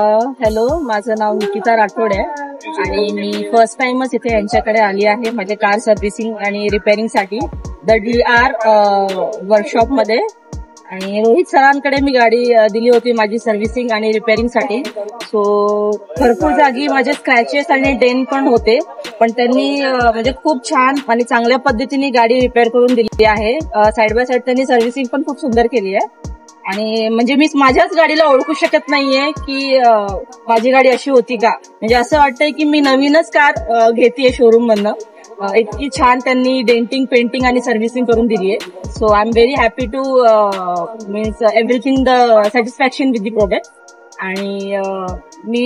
Hello, माझं नाव निकिता राठोड आहे आणि मी फर्स्ट टाइमच इथे यांच्याकडे आली आहे माझे कार सर्व्हिसिंग आणि रिपेअरिंग साठी द DR वर्कशॉप मध्ये. आणि रोहित सरांकडे मी गाडी दिली होती माझी सर्व्हिसिंग आणि रिपेअरिंग साठी. सो भरपूर जागी माझे स्क्रॅचेस आणि डेंट पण होते, पण त्यांनी म्हणजे खूप छान आणि चांगल्या पद्धतीने गाडी रिपेअर करून दिली आहे. साइड बाय साइड त्यांनी सर्व्हिसिंग पण खूप सुंदर केली आहे. आणि म्हणजे मी माझ्याच गाडीला ओळखू शकत नाहीये की माझी गाडी अशी होती का. म्हणजे असं वाटतंय की मी नवीनच कार घेतेय शोरूम मधनं. इतकी छान त्यांनी डेंटिंग, पेंटिंग आणि सर्व्हिसिंग करून दिली आहे. So I am very happy two means everything the satisfaction with the product. आणि मी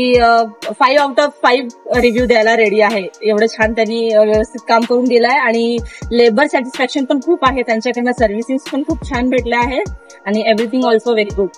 5 आउट ऑफ 5 रिव्ह्यू द्यायला रेडी आहे. एवढं छान त्यांनी व्यवस्थित काम करून दिलंय आणि लेबर सॅटिस्फॅक्शन पण खूप आहे त्यांच्याकडनं. सर्व्हिसिंग पण खूप छान भेटले आहे आणि एव्हरीथिंग ऑल्सो व्हेरी गुड.